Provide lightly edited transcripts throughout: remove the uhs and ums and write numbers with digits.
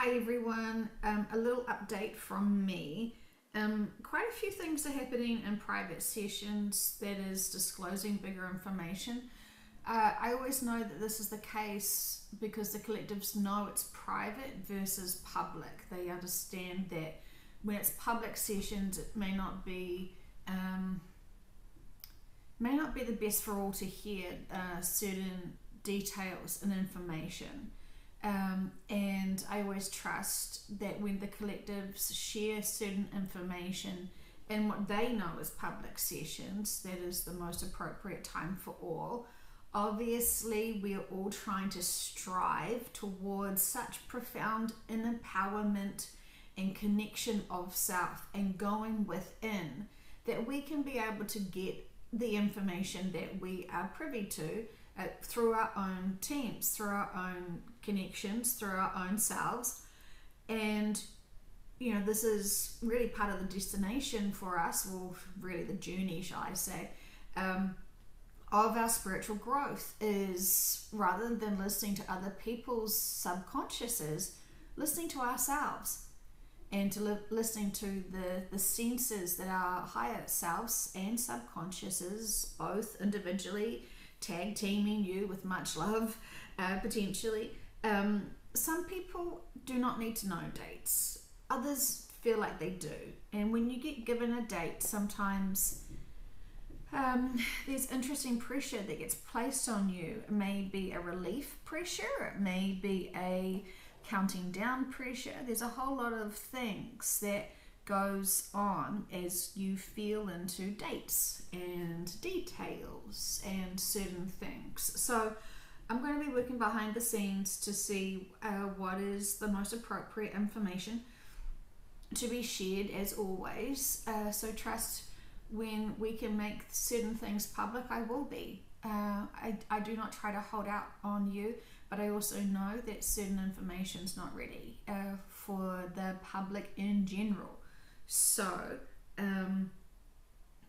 Hi everyone, a little update from me. Quite a few things are happening in private sessions, that is disclosing bigger information. I always know that this is the case because the collectives know it's private versus public. They understand that when it's public sessions, it may not be the best for all to hear certain details and information. And I always trust that when the collectives share certain information in what they know as public sessions, that is the most appropriate time for all. Obviously, we're all trying to strive towards such profound empowerment and connection of self and going within that we can be able to get the information that we are privy to through our own teams, through our own connections, through our own selves. And you know, this is really part of the destination for us, well, really the journey, shall I say, of our spiritual growth, is rather than listening to other people's subconsciouses, listening to ourselves and to listening to the senses that our higher selves and subconsciouses, both individually, tag teaming you with much love, potentially. Some people do not need to know dates. Others feel like they do. And when you get given a date, sometimes there's interesting pressure that gets placed on you. It may be a relief pressure. It may be a counting down pressure. There's a whole lot of things that goes on as you feel into dates and details and certain things. So I'm going to be working behind the scenes to see what is the most appropriate information to be shared, as always. So trust, when we can make certain things public, I will be. I do not try to hold out on you, but I also know that certain information is not ready for the public in general. So,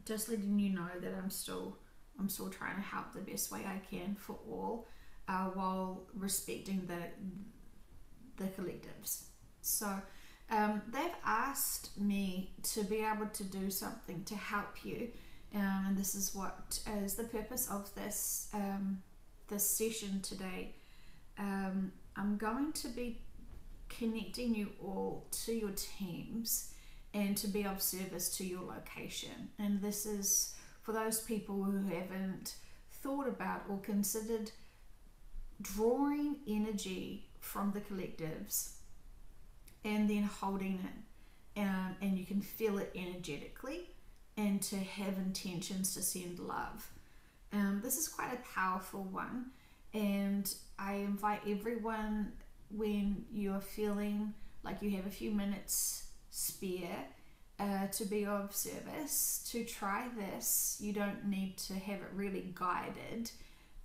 just letting you know that I'm still trying to help the best way I can for all, while respecting the collectives. So, they've asked me to be able to do something to help you, and this is what is the purpose of this this session today. I'm going to be connecting you all to your teams and to be of service to your location. And this is for those people who haven't thought about or considered drawing energy from the collectives and then holding it, and you can feel it energetically, and to have intentions to send love. This is quite a powerful one, and I invite everyone, when you're feeling like you have a few minutes spare to be of service, to try this. You don't need to have it really guided.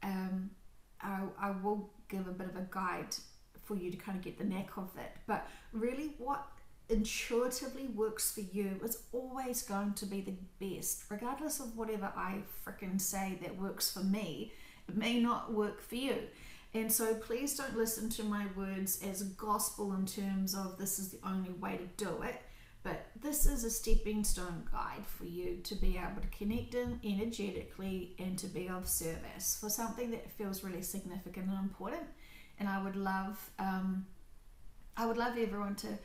I will give a bit of a guide for you to kind of get the knack of it, but really what intuitively works for you is always going to be the best, regardless of whatever I frickin' say that works for me. It may not work for you. And so please don't listen to my words as gospel in terms of this is the only way to do it, but this is a stepping stone guide for you to be able to connect in energetically and to be of service for something that feels really significant and important. And I would love everyone to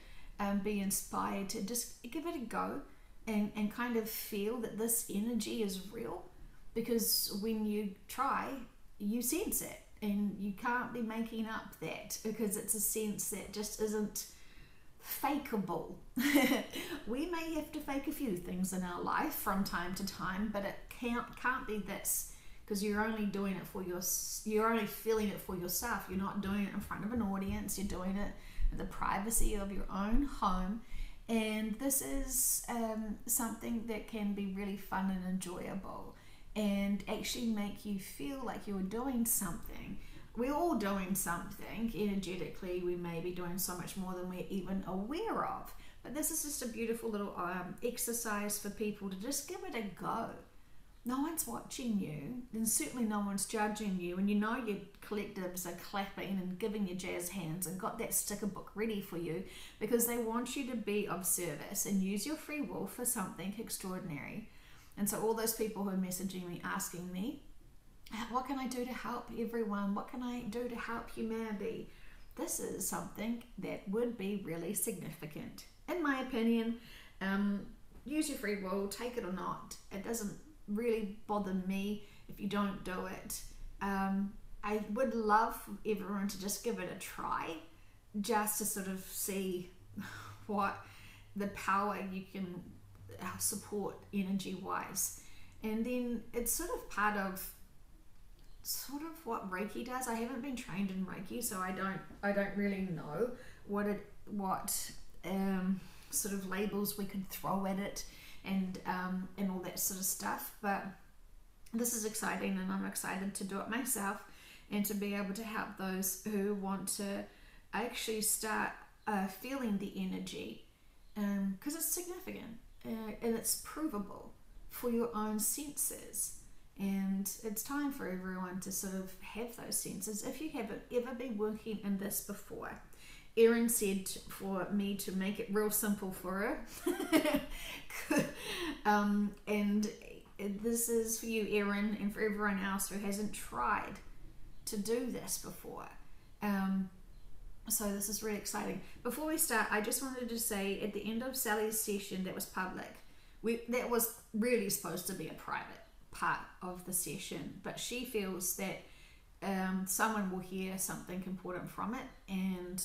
be inspired to just give it a go and kind of feel that this energy is real, because when you try, you sense it. And you can't be making up that, because it's a sense that just isn't fakeable. We may have to fake a few things in our life from time to time, but it can't be this, because you're only doing it for you're only feeling it for yourself. You're not doing it in front of an audience. You're doing it in the privacy of your own home, and this is something that can be really fun and enjoyable, and actually make you feel like you're doing something. We're all doing something energetically. We may be doing so much more than we're even aware of, but this is just a beautiful little exercise for people to just give it a go. no one's watching you, and certainly no one's judging you, and you know your collectives are clapping and giving you jazz hands and got that sticker book ready for you because they want you to be of service and use your free will for something extraordinary. And so all those people who are messaging me, asking me, what can I do to help everyone? What can I do to help humanity? This is something that would be really significant. In my opinion, use your free will, take it or not. It doesn't really bother me if you don't do it. I would love everyone to just give it a try, just to sort of see what the power you can support energy wise. And then it's sort of part of what Reiki does. I haven't been trained in Reiki, so I don't really know what sort of labels we could throw at it and all that sort of stuff. But this is exciting, and I'm excited to do it myself and to be able to help those who want to actually start feeling the energy, because it's significant and it's provable for your own senses. And it's time for everyone to sort of have those senses. If you haven't ever been working in this before, Erin said for me to make it real simple for her. And this is for you, Erin, and for everyone else who hasn't tried to do this before. So this is really exciting. Before we start, I just wanted to say at the end of Sally's session that was public, that was really supposed to be a private part of the session, but she feels that someone will hear something important from it. And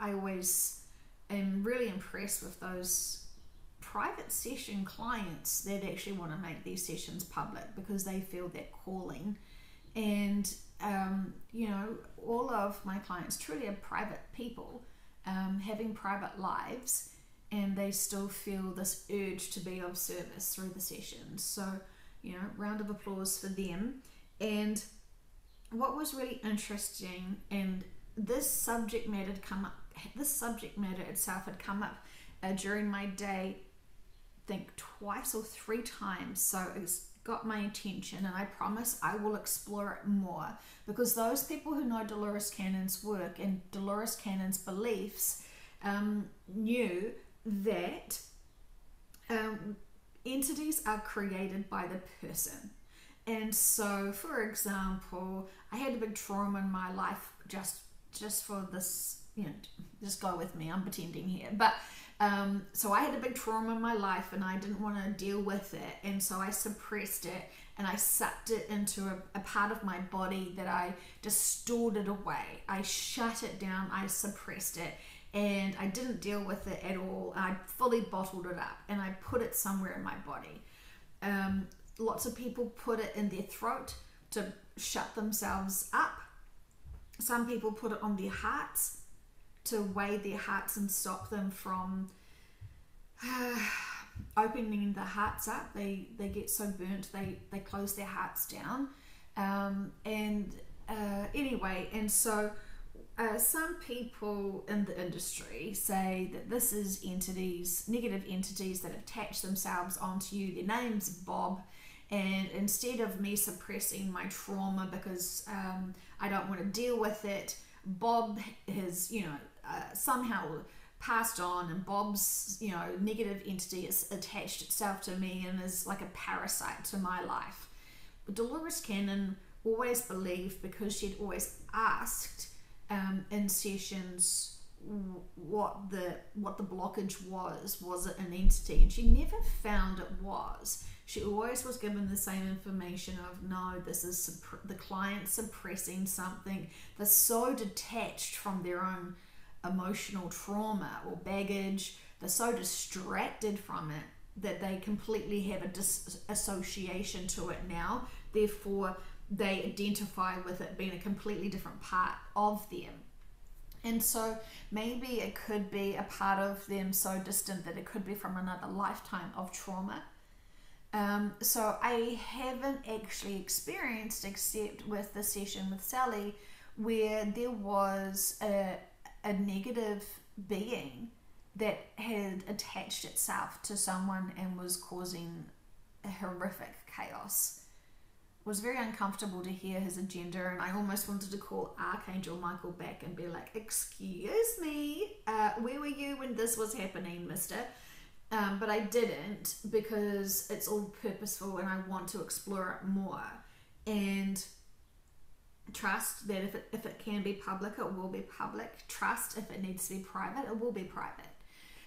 I always am really impressed with those private session clients that actually want to make these sessions public because they feel that calling. And all of my clients truly are private people, having private lives, and they still feel this urge to be of service through the sessions. So, round of applause for them. And what was really interesting, and this subject matter itself had come up during my day, I think twice or three times. So it's got my attention, and I promise I will explore it more, because those people who know Dolores Cannon's work and Dolores Cannon's beliefs knew that entities are created by the person. And so, for example, I had a big trauma in my life, just for this, just go with me, I'm pretending here. But so I had a big trauma in my life, and I didn't want to deal with it, and so I suppressed it, and I sucked it into a part of my body that I just stored it away. I shut it down, I suppressed it, and I didn't deal with it at all. I fully bottled it up, and I put it somewhere in my body. Lots of people put it in their throat to shut themselves up. Some people put it on their hearts to weigh their hearts and stop them from opening the hearts up. They get so burnt they close their hearts down. Anyway, and so some people in the industry say that this is entities, negative entities that attach themselves onto you. Their name's Bob, and instead of me suppressing my trauma because I don't want to deal with it, Bob has, somehow passed on, and Bob's, negative entity has attached itself to me and is like a parasite to my life. But Dolores Cannon always believed, because she'd always asked in sessions what the blockage was it an entity, and she never found it was. She always was given the same information of, no, this is the client suppressing something. They're so detached from their own emotional trauma or baggage, they're so distracted from it that they completely have a disassociation to it now. Therefore, they identify with it being a completely different part of them. And so maybe it could be a part of them so distant that it could be from another lifetime of trauma. So I haven't actually experienced, except with the session with Sally, where there was a negative being that had attached itself to someone and was causing horrific chaos. It was very uncomfortable to hear his agenda, and I almost wanted to call Archangel Michael back and be like, excuse me, where were you when this was happening, mister? But I didn't, because it's all purposeful and I want to explore it more. And trust that if it can be public, it will be public. Trust if it needs to be private, it will be private.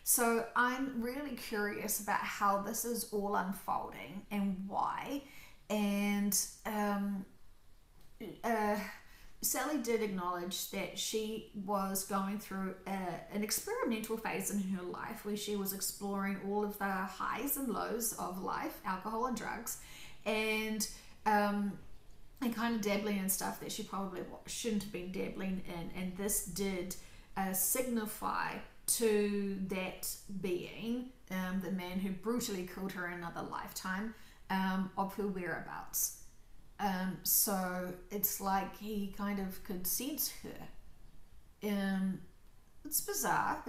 So I'm really curious about how this is all unfolding and why. And Sally did acknowledge that she was going through an experimental phase in her life where she was exploring all of the highs and lows of life, alcohol and drugs, and kind of dabbling in stuff that she probably shouldn't have been dabbling in. And this did signify to that being, the man who brutally killed her in another lifetime, of her whereabouts. So it's like he kind of could sense her. It's bizarre.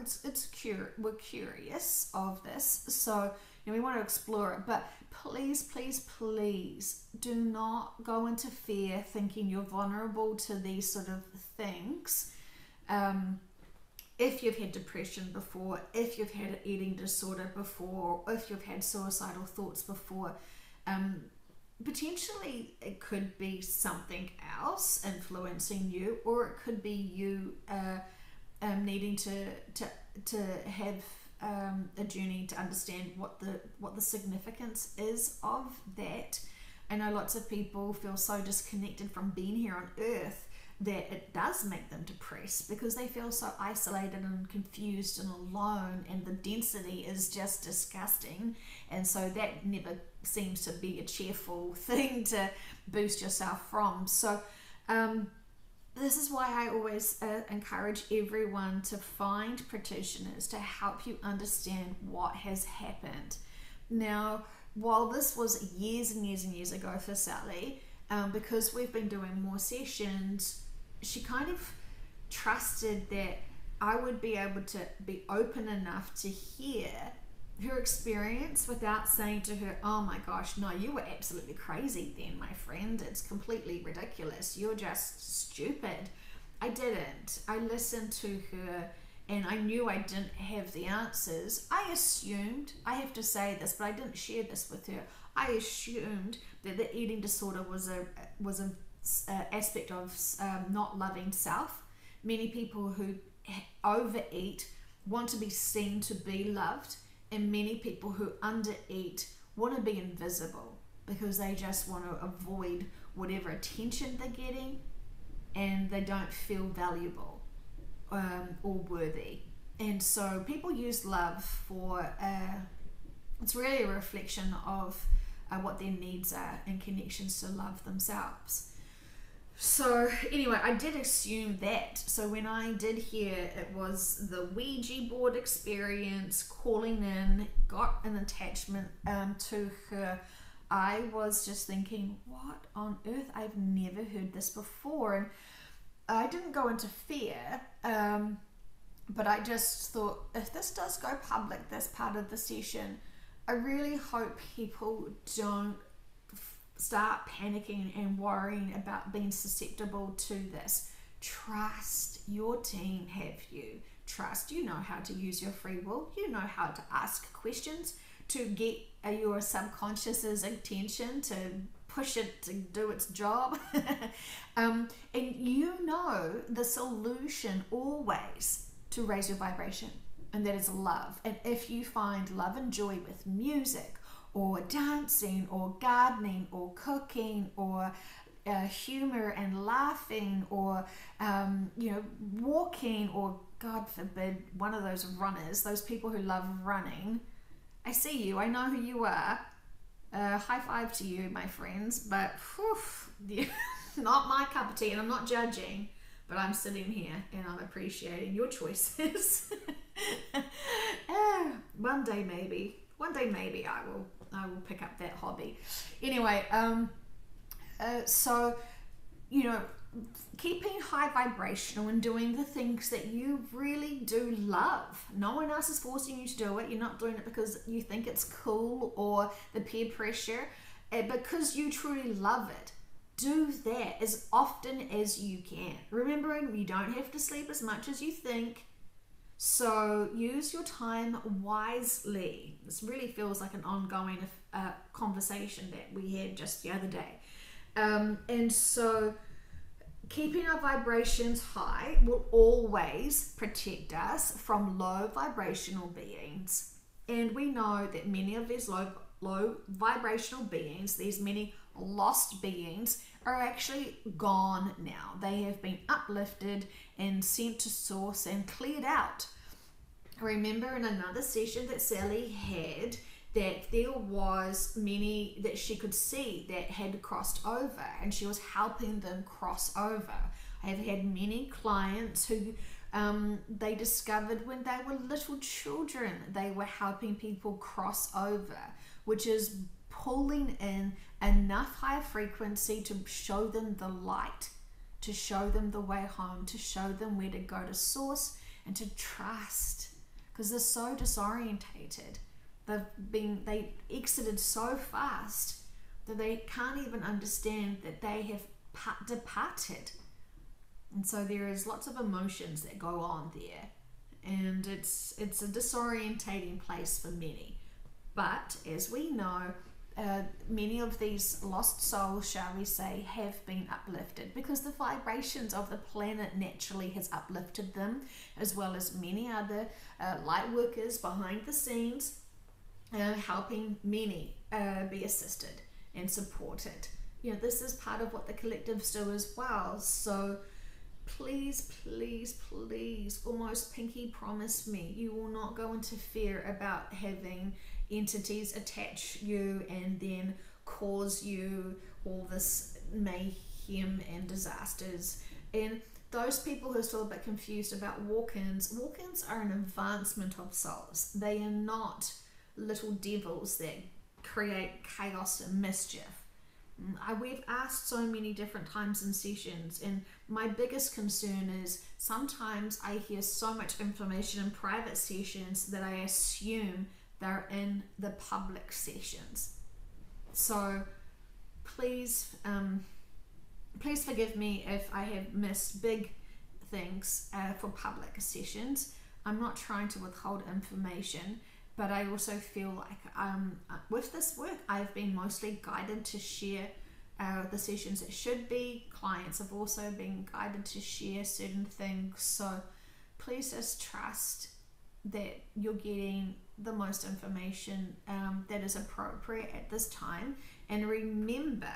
We're curious of this, so we want to explore it. But please, please, please do not go into fear thinking you're vulnerable to these sort of things. If you've had depression before, if you've had an eating disorder before, if you've had suicidal thoughts before, potentially it could be something else influencing you, or it could be you needing to have a journey to understand what the significance is of that. I know lots of people feel so disconnected from being here on earth that it does make them depressed, because they feel so isolated and confused and alone, and the density is just disgusting. And so that never seems to be a cheerful thing to boost yourself from. So this is why I always encourage everyone to find practitioners to help you understand what has happened. Now, while this was years and years and years ago for Sally, because we've been doing more sessions, she kind of trusted that I would be able to be open enough to hear her experience without saying to her, oh my gosh, no, you were absolutely crazy then, my friend. It's completely ridiculous. You're just stupid. I didn't. I listened to her, and I knew I didn't have the answers. I assumed, I have to say this, but I didn't share this with her. I assumed that the eating disorder was a aspect of not loving self. Many people who overeat want to be seen to be loved, and many people who undereat want to be invisible because they just want to avoid whatever attention they're getting, and they don't feel valuable or worthy. And so people use love for it's really a reflection of what their needs are and connections to love themselves. So anyway, I did assume that. So when I did hear it was the Ouija board experience, calling in, got an attachment to her, I was just thinking, what on earth? I've never heard this before. And I didn't go into fear, but I just thought, if this does go public, this part of the session, I really hope people don't start panicking and worrying about being susceptible to this. Trust your team have you. Trust you know how to use your free will. You know how to ask questions to get your subconscious's attention, to push it to do its job. And you know the solution always to raise your vibration, and that is love. And if you find love and joy with music, or dancing, or gardening, or cooking, or humor and laughing, or walking, or God forbid, one of those runners, those people who love running. I see you, I know who you are. High five to you, my friends, but whew, not my cup of tea, and I'm not judging, but I'm sitting here and I'm appreciating your choices. One day maybe I will pick up that hobby. Anyway, so keeping high vibrational and doing the things that you really do love. No one else is forcing you to do it. You're not doing it because you think it's cool or the peer pressure, because you truly love it. Do that as often as you can. Remembering you don't have to sleep as much as you think. So use your time wisely. This really feels like an ongoing conversation that we had just the other day. And so keeping our vibrations high will always protect us from low vibrational beings. And we know that many of these low vibrational beings, these many lost beings, are actually gone now. They have been uplifted and sent to source and cleared out. Remember in another session that Sally had that there was many that she could see that had crossed over, and she was helping them cross over. I have had many clients who they discovered when they were little children, they were helping people cross over, which is pulling in enough high frequency to show them the light, to show them the way home, to show them where to go to source and to trust, because they're so disorientated. They exited so fast that they can't even understand that they have departed. And so there is lots of emotions that go on there, and it's a disorientating place for many. But as we know, many of these lost souls, shall we say, have been uplifted because the vibrations of the planet naturally has uplifted them, as well as many other light workers behind the scenes, helping many be assisted and supported. You know, this is part of what the collectives do as well. So please, please, please, almost pinky promise me you will not go into fear about having entities attach you and then cause you all this mayhem and disasters. And those people who are still a bit confused about walk-ins are an advancement of souls. They are not little devils that create chaos and mischief. We've asked so many different times in sessions, and my biggest concern is sometimes I hear so much information in private sessions that I assume they're in the public sessions. So please forgive me if I have missed big things for public sessions. I'm not trying to withhold information, but I also feel like with this work I've been mostly guided to share the sessions that should be. Clients have also been guided to share certain things, so please just trust that you're getting the most information that is appropriate at this time. And remember,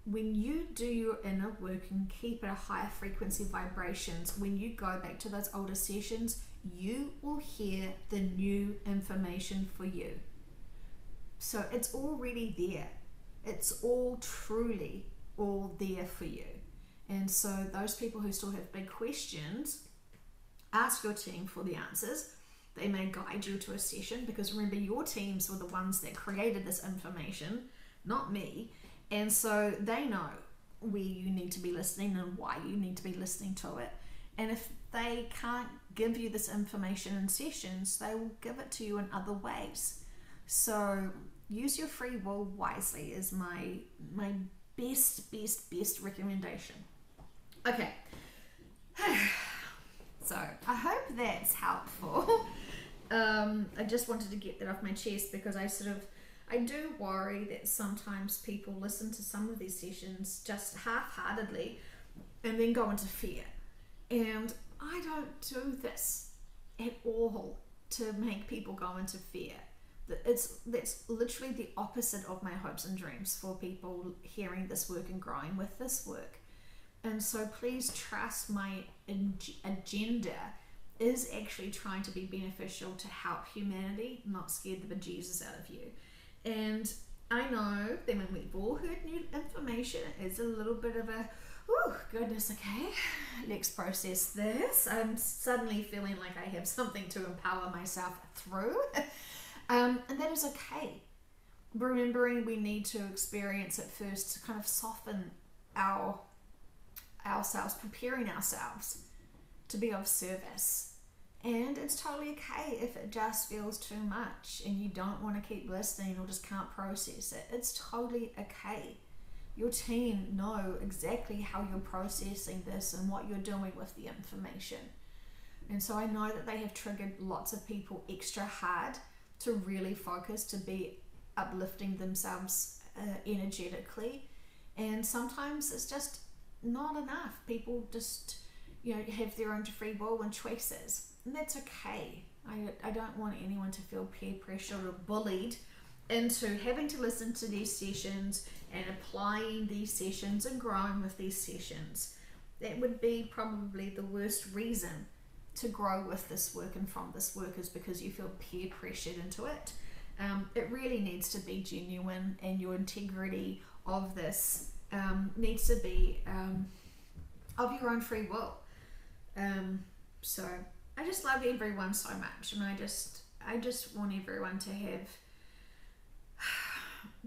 when you do your inner work and keep at a higher frequency vibrations, when you go back to those older sessions, you will hear the new information for you. So it's already there. It's all truly all there for you. And so those people who still have big questions, ask your team for the answers. They may guide you to a session, because remember, your teams were the ones that created this information, not me. And so they know where you need to be listening and why you need to be listening to it. And if they can't give you this information in sessions, they will give it to you in other ways. So use your free will wisely is my best recommendation. Okay. So I hope that's helpful. I just wanted to get that off my chest, because I do worry that sometimes people listen to some of these sessions just half-heartedly and then go into fear. And I don't do this at all to make people go into fear. That's literally the opposite of my hopes and dreams for people hearing this work and growing with this work. And so please trust my agenda is actually trying to be beneficial to help humanity, not scare the bejesus out of you. And I know that when we've all heard new information, it's a little bit of a, oh goodness, okay, let's process this. I'm suddenly feeling like I have something to empower myself through. And that is okay. Remembering we need to experience it first to kind of soften our ourselves, preparing ourselves to be of service. And it's totally okay if it just feels too much and you don't want to keep listening or just can't process it. It's totally okay. Your team know exactly how you're processing this and what you're doing with the information. And so I know that they have triggered lots of people extra hard to really focus, to be uplifting themselves energetically. And sometimes it's just not enough. People just, have their own free will and choices. And that's okay. I don't want anyone to feel peer pressured or bullied into having to listen to these sessions and applying these sessions and growing with these sessions. That would be probably the worst reason to grow with this work and from this work, is because you feel peer pressured into it. It really needs to be genuine, and your integrity of this needs to be of your own free will. So I just love everyone so much, and I just want everyone to have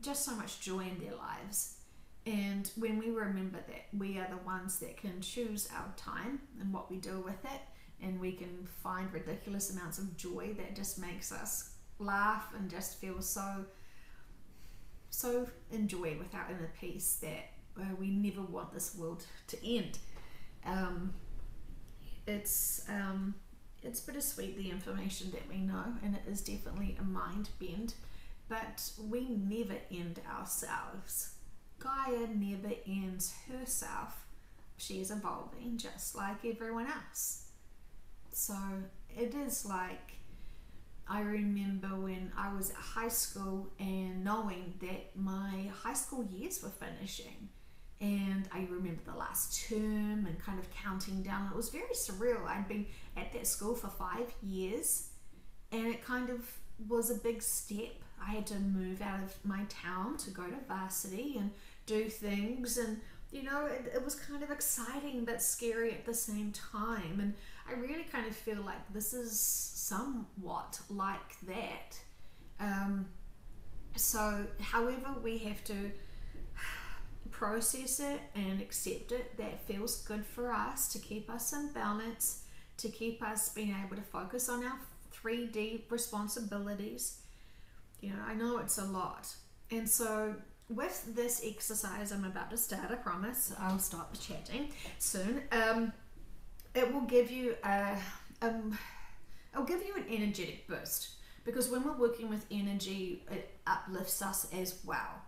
just so much joy in their lives. And when we remember that we are the ones that can choose our time and what we do with it, and we can find ridiculous amounts of joy that just makes us laugh and just feel so enjoyed with our inner peace, that we never want this world to end. It's bittersweet, the information that we know, and it is definitely a mind bend, but we never end ourselves. Gaia never ends herself. She is evolving just like everyone else. So it is like, I remember when I was at high school and knowing that my high school years were finishing, and I remember the last term and kind of counting down. It was very surreal. I'd been at that school for 5 years, and it kind of was a big step. I had to move out of my town to go to varsity and do things, and it was kind of exciting but scary at the same time. And I really kind of feel like this is somewhat like that. So however we have to process it and accept it, that feels good for us, to keep us in balance, to keep us being able to focus on our 3D responsibilities. I know it's a lot. And so with this exercise I'm about to start, I promise I'll stop chatting soon, it will give you it'll give you an energetic boost, because when we're working with energy, it uplifts us as well.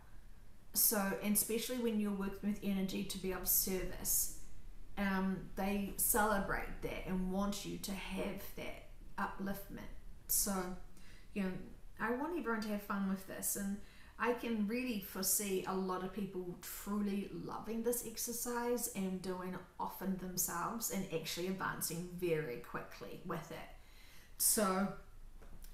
So, and especially when you're working with energy to be of service, they celebrate that and want you to have that upliftment. So, I want everyone to have fun with this, and I can really foresee a lot of people truly loving this exercise and doing it often themselves, and actually advancing very quickly with it. So,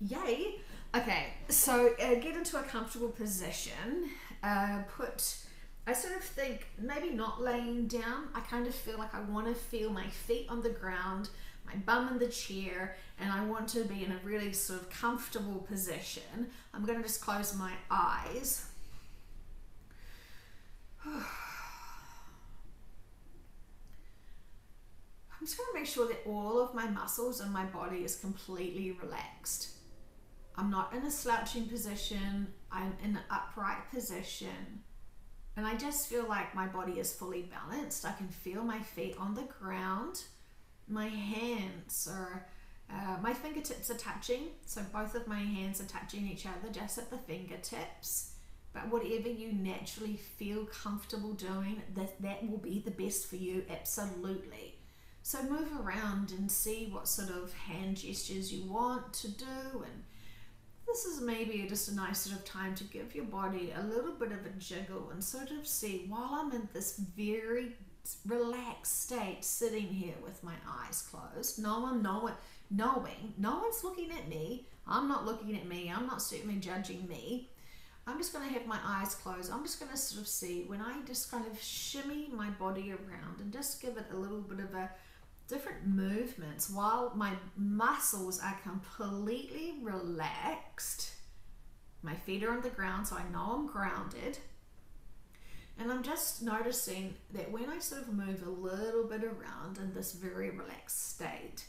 yay! Okay, so get into a comfortable position. I sort of think maybe not laying down. I kind of feel like I want to feel my feet on the ground, my bum in the chair, and I want to be in a really sort of comfortable position. I'm going to just close my eyes. I'm just going to make sure that all of my muscles in my body is completely relaxed. I'm not in a slouching position, I'm in an upright position. And I just feel like my body is fully balanced. I can feel my feet on the ground. My hands are, my fingertips are touching. So both of my hands are touching each other just at the fingertips. But whatever you naturally feel comfortable doing, that will be the best for you, absolutely. So move around and see what sort of hand gestures you want to do, and this is maybe just a nice sort of time to give your body a little bit of a jiggle and sort of see, while I'm in this very relaxed state, sitting here with my eyes closed, knowing no one's looking at me, I'm not looking at me, I'm not certainly judging me. I'm just going to have my eyes closed. I'm just going to sort of see when I just kind of shimmy my body around and just give it a little bit of a different movements while my muscles are completely relaxed. My feet are on the ground, so I know I'm grounded. And I'm just noticing that when I sort of move a little bit around in this very relaxed state,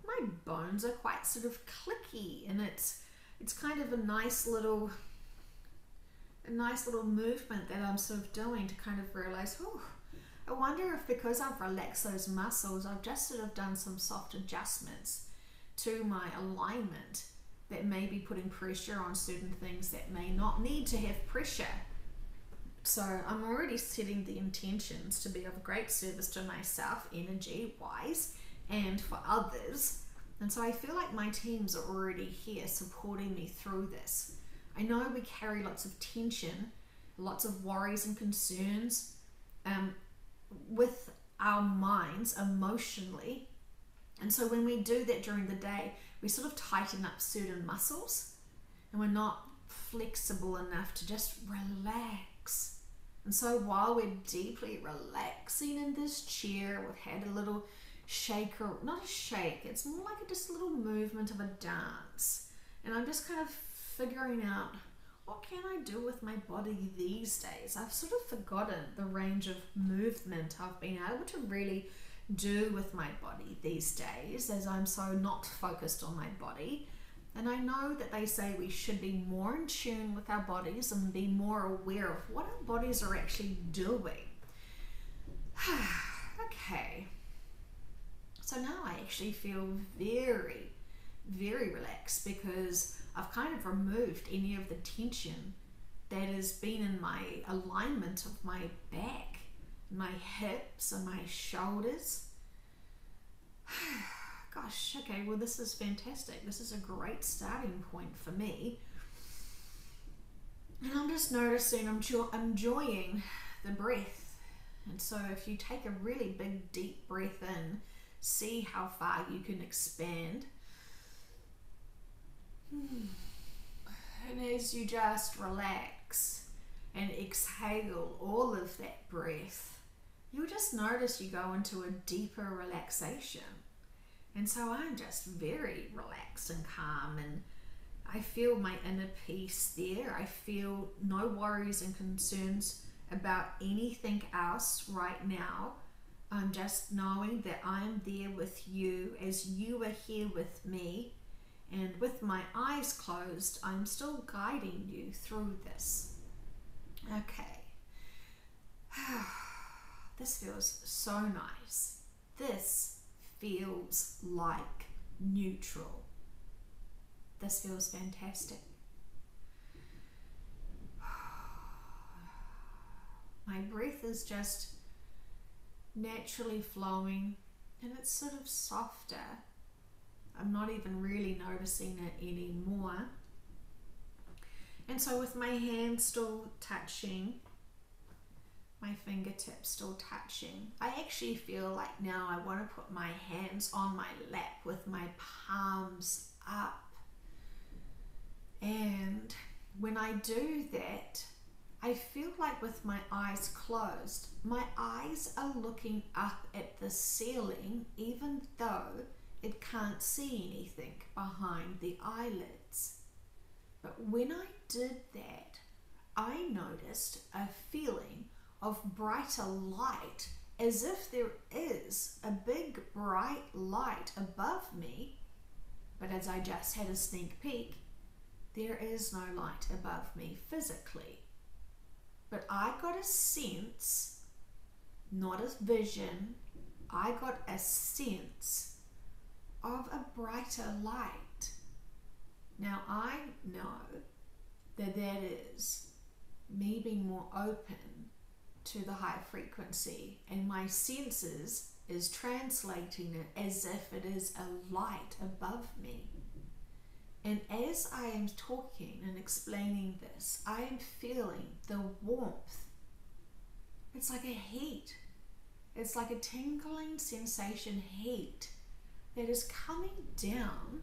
my bones are quite sort of clicky, and it's kind of a nice little movement that I'm sort of doing to kind of realize, oh, I wonder if because I've relaxed those muscles, I've just sort of done some soft adjustments to my alignment that may be putting pressure on certain things that may not need to have pressure. So I'm already setting the intentions to be of great service to myself, energy-wise, and for others. And so I feel like my teams are already here supporting me through this. I know we carry lots of tension, lots of worries and concerns with our minds emotionally. And so when we do that during the day, we sort of tighten up certain muscles and we're not flexible enough to just relax. And so while we're deeply relaxing in this chair, we've had a little shake, or not a shake, it's more like just a little movement of a dance. And I'm just kind of figuring out, what can I do with my body these days? I've sort of forgotten the range of movement I've been able to really do with my body these days, as I'm so not focused on my body. And I know that they say we should be more in tune with our bodies and be more aware of what our bodies are actually doing. Okay. So now I actually feel very, very relaxed because I've kind of removed any of the tension that has been in my alignment of my back, my hips and my shoulders. Gosh, okay, well this is fantastic. This is a great starting point for me. And I'm just noticing, I'm enjoying the breath. And so if you take a really big deep breath in, see how far you can expand. And as you just relax and exhale all of that breath, you'll just notice you go into a deeper relaxation. And so I'm just very relaxed and calm, and I feel my inner peace there. I feel no worries and concerns about anything else right now. I'm just knowing that I'm there with you as you are here with me. And with my eyes closed, I'm still guiding you through this. Okay. This feels so nice. This feels like neutral. This feels fantastic. My breath is just naturally flowing, and it's sort of softer. I'm not even really noticing it anymore. And so with my hands still touching, my fingertips still touching, I actually feel like now I want to put my hands on my lap with my palms up. And when I do that, I feel like with my eyes closed, my eyes are looking up at the ceiling, even though it can't see anything behind the eyelids. But when I did that, I noticed a feeling of brighter light, as if there is a big bright light above me. But as I just had a sneak peek, there is no light above me physically. But I got a sense, not a vision, I got a sense of a brighter light. Now I know that that is me being more open to the high frequency, and my senses is translating it as if it is a light above me. And as I am talking and explaining this, I am feeling the warmth. It's like a heat. It's like a tingling sensation heat that is coming down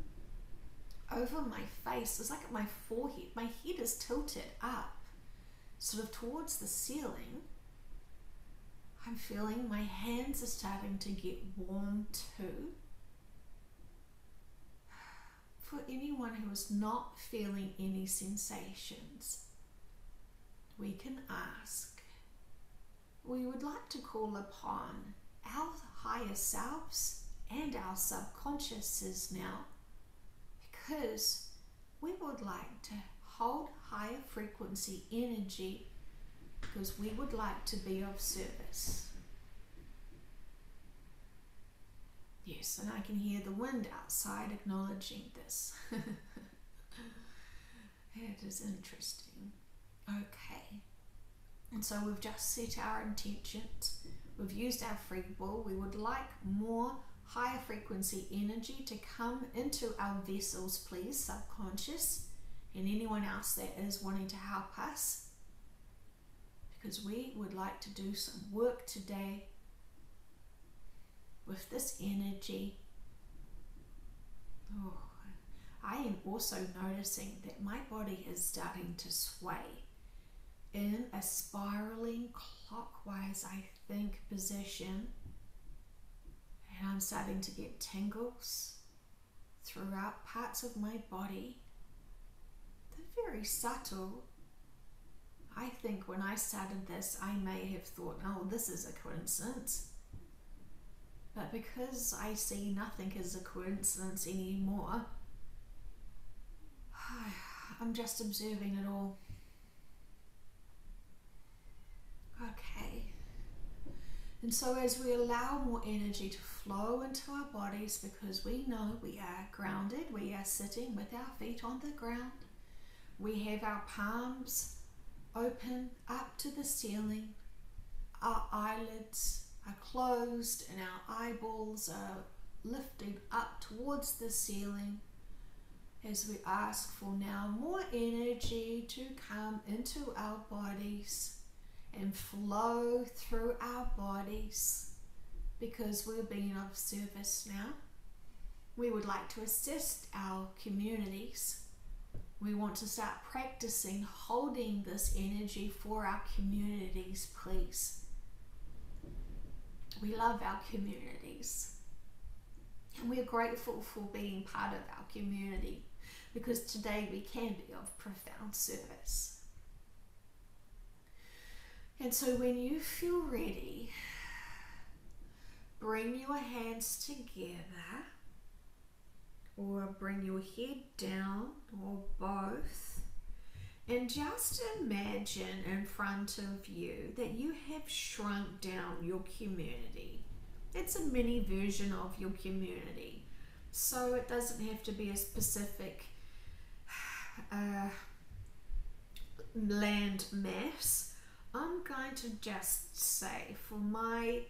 over my face. It's like at my forehead. My head is tilted up, sort of towards the ceiling. I'm feeling my hands are starting to get warm too. For anyone who is not feeling any sensations, we can ask, we would like to call upon our higher selves and our subconsciouses now, because we would like to hold higher frequency energy, because we would like to be of service. Yes, and I can hear the wind outside acknowledging this. It is interesting. Okay. And so we've just set our intentions. We've used our free will. We would like more higher frequency energy to come into our vessels, please, subconscious, and anyone else that is wanting to help us, because we would like to do some work today with this energy. Oh, I am also noticing that my body is starting to sway in a spiraling clockwise, I think, position, and I'm starting to get tingles throughout parts of my body. They're very subtle. I think when I started this, I may have thought, oh, this is a coincidence. But because I see nothing as a coincidence anymore, I'm just observing it all. Okay. And so as we allow more energy to flow into our bodies, because we know we are grounded, we are sitting with our feet on the ground, we have our palms open up to the ceiling, our eyelids are closed and our eyeballs are lifted up towards the ceiling, as we ask for now more energy to come into our bodies and flow through our bodies, because we're being of service now. We would like to assist our communities. We want to start practicing holding this energy for our communities, please. We love our communities, and we're grateful for being part of our community, because today we can be of profound service. And so when you feel ready, bring your hands together, or bring your head down, or both, and just imagine in front of you that you have shrunk down your community. It's a mini version of your community, so it doesn't have to be a specific land mass. I'm going to just say for my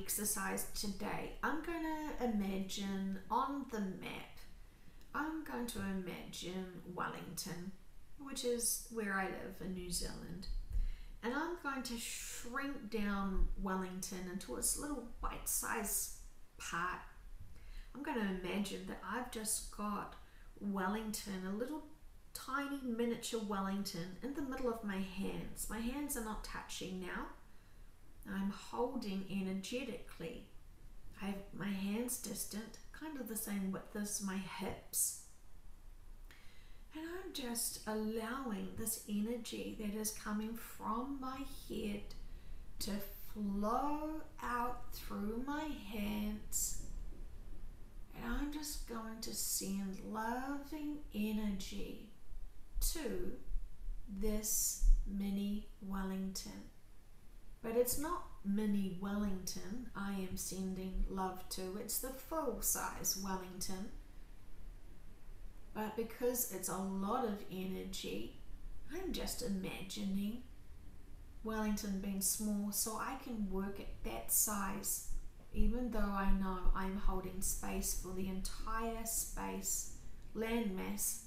exercise today, I'm going to imagine on the map, I'm going to imagine Wellington, which is where I live in New Zealand. And I'm going to shrink down Wellington into its little bite-sized part. I'm going to imagine that I've just got Wellington, a little tiny miniature Wellington, in the middle of my hands. My hands are not touching now. I'm holding energetically. I have my hands distant, kind of the same width as my hips. And I'm just allowing this energy that is coming from my head to flow out through my hands. And I'm just going to send loving energy to this mini Wellington. But it's not mini Wellington I am sending love to, it's the full size Wellington. But because it's a lot of energy, I'm just imagining Wellington being small, so I can work at that size, even though I know I'm holding space for the entire space, landmass.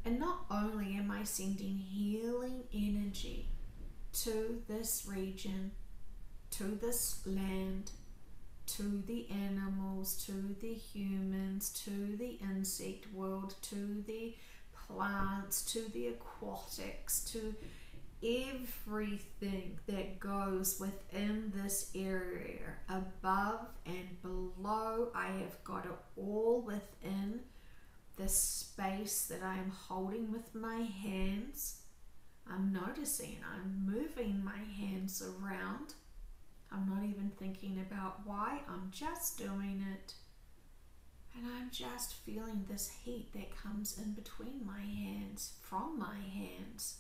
And not only am I sending healing energy to this region, to this land, to the animals, to the humans, to the insect world, to the plants, to the aquatics, to everything that goes within this area, above and below. I have got it all within the space that I am holding with my hands. I'm noticing, I'm moving my hands around. I'm not even thinking about why, I'm just doing it. And I'm just feeling this heat that comes in between my hands, from my hands.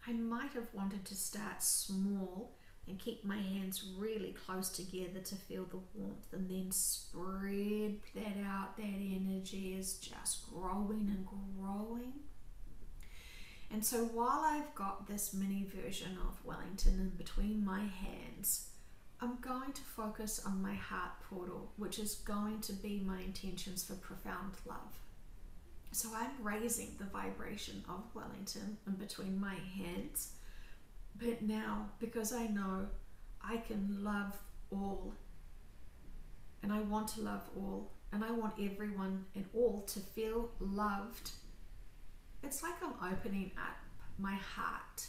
I might have wanted to start small and keep my hands really close together to feel the warmth, and then spread that out. That energy is just growing and growing. And so while I've got this mini version of Wellington in between my hands, I'm going to focus on my heart portal, which is going to be my intentions for profound love. So I'm raising the vibration of Wellington in between my hands. But now, because I know I can love all, and I want to love all, and I want everyone and all to feel loved, it's like I'm opening up my heart.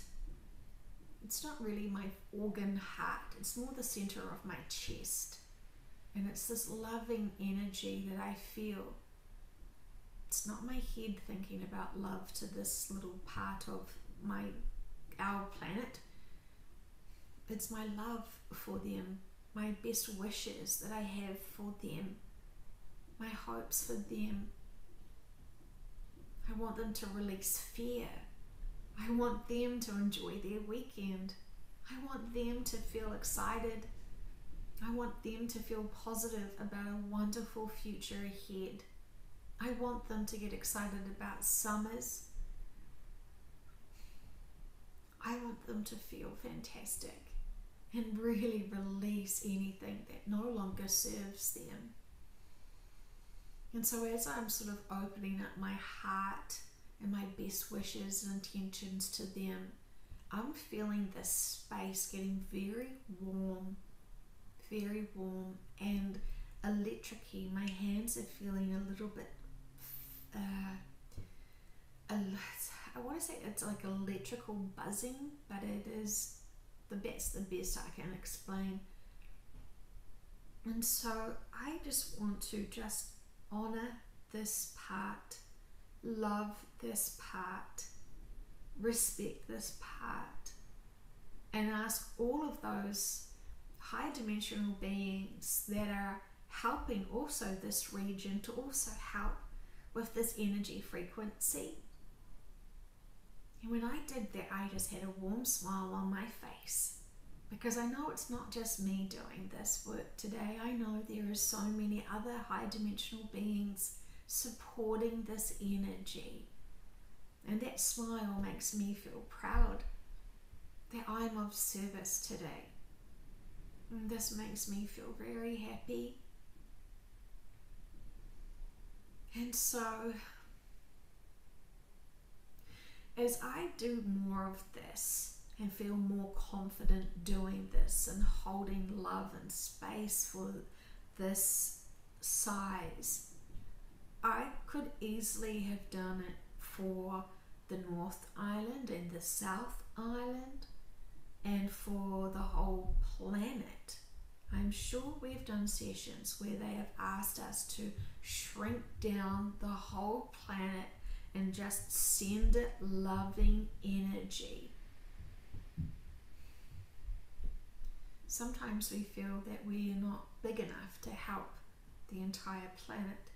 It's not really my organ heart, it's more the center of my chest. And it's this loving energy that I feel. It's not my head thinking about love to this little part of our planet. It's my love for them, my best wishes that I have for them, my hopes for them. I want them to release fear. I want them to enjoy their weekend. I want them to feel excited. I want them to feel positive about a wonderful future ahead. I want them to get excited about summers. I want them to feel fantastic and really release anything that no longer serves them. And so as I'm sort of opening up my heart and my best wishes and intentions to them, I'm feeling this space getting very warm and electric-y. My hands are feeling a little bit, I want to say it's like electrical buzzing, but it is the best I can explain. And so I just want to just honor this part, love this part, respect this part, and ask all of those high dimensional beings that are helping also this region to also help with this energy frequency. And when I did that, I just had a warm smile on my face, because I know it's not just me doing this work today. I know there are so many other high dimensional beings supporting this energy. And that smile makes me feel proud that I'm of service today. And this makes me feel very happy. And so, as I do more of this and feel more confident doing this and holding love and space for this size, I could easily have done it for the North Island and the South Island and for the whole planet. I'm sure we've done sessions where they have asked us to shrink down the whole planet and just send it loving energy. Sometimes we feel that we are not big enough to help the entire planet,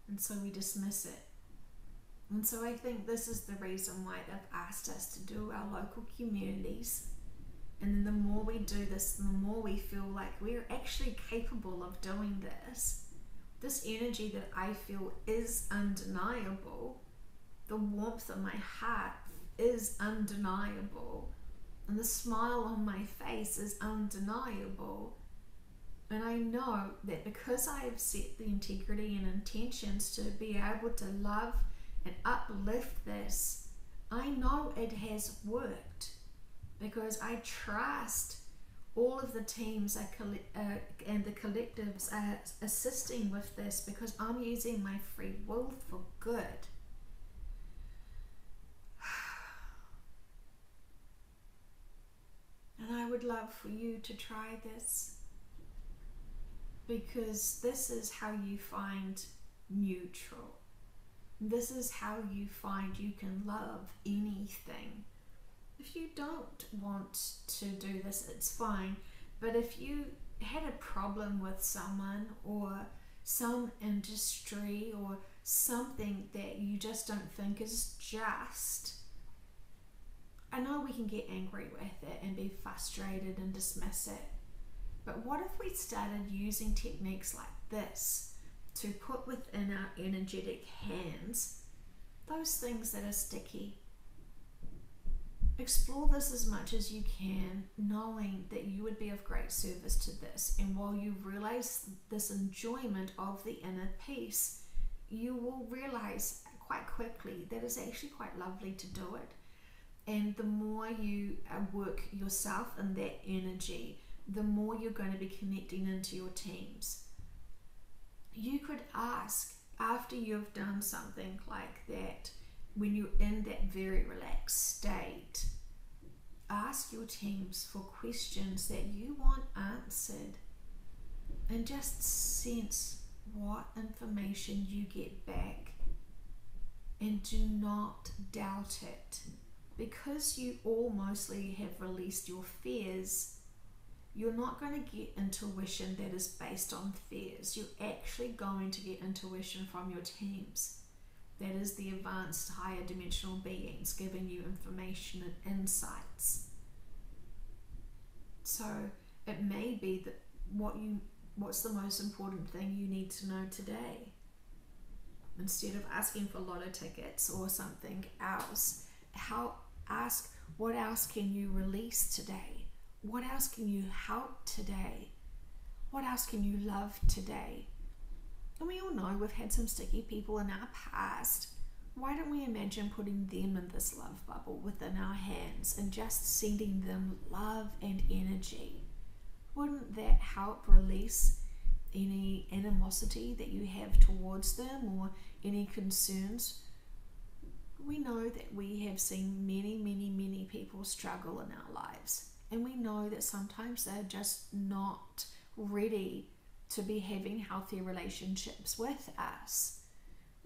and so we dismiss it. And so I think this is the reason why they've asked us to do our local communities. And then the more we do this, the more we feel like we're actually capable of doing this. This energy that I feel is undeniable. The warmth of my heart is undeniable. And the smile on my face is undeniable. And I know that because I have set the integrity and intentions to be able to love and uplift this, I know it has worked. Because I trust all of the teams and the collectives are assisting with this, because I'm using my free will for good. And I would love for you to try this, because this is how you find neutral. This is how you find you can love anything If you don't want to do this, it's fine. But if you had a problem with someone or some industry or something that you just don't think is just, I know we can get angry with it and be frustrated and dismiss it. But what if we started using techniques like this to put within our energetic hands those things that are sticky? Explore this as much as you can, knowing that you would be of great service to this. And while you realize this enjoyment of the inner peace, you will realize quite quickly that it's actually quite lovely to do it. And the more you work yourself in that energy, the more you're going to be connecting into your teams. You could ask, after you've done something like that, when you're in that very relaxed state, ask your teams for questions that you want answered and just sense what information you get back, and do not doubt it. Because you all mostly have released your fears, you're not going to get intuition that is based on fears. You're actually going to get intuition from your teams. That is the advanced higher dimensional beings giving you information and insights. So it may be that what's the most important thing you need to know today. Instead of asking for lotto tickets or something else, ask, what else can you release today? What else can you help today? What else can you love today? And we all know we've had some sticky people in our past. Why don't we imagine putting them in this love bubble within our hands and just sending them love and energy? Wouldn't that help release any animosity that you have towards them or any concerns? We know that we have seen many people struggle in our lives, and we know that sometimes they're just not ready to be having healthy relationships with us,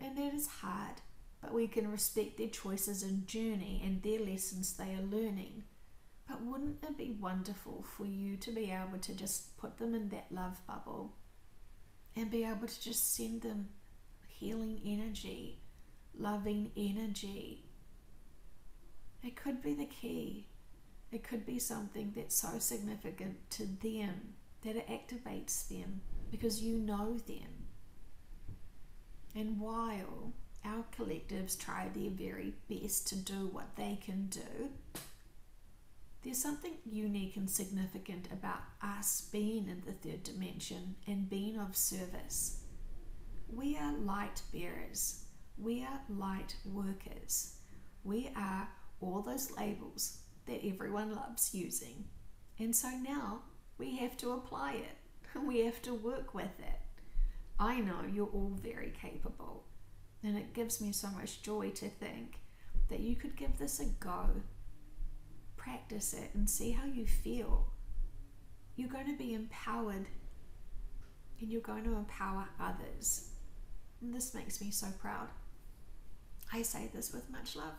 and that is hard, but we can respect their choices and journey and their lessons they are learning. But wouldn't it be wonderful for you to be able to just put them in that love bubble and be able to just send them healing energy, loving energy? It could be the key. It could be something that's so significant to them that it activates them because you know them. And while our collectives try their very best to do what they can do, there's something unique and significant about us being in the third dimension and being of service. We are light bearers. We are light workers. We are all those labels that everyone loves using. And so now we have to apply it. We have to work with it. I know you're all very capable, and it gives me so much joy to think that you could give this a go. Practice it and see how you feel. You're going to be empowered, and you're going to empower others. And this makes me so proud. I say this with much love.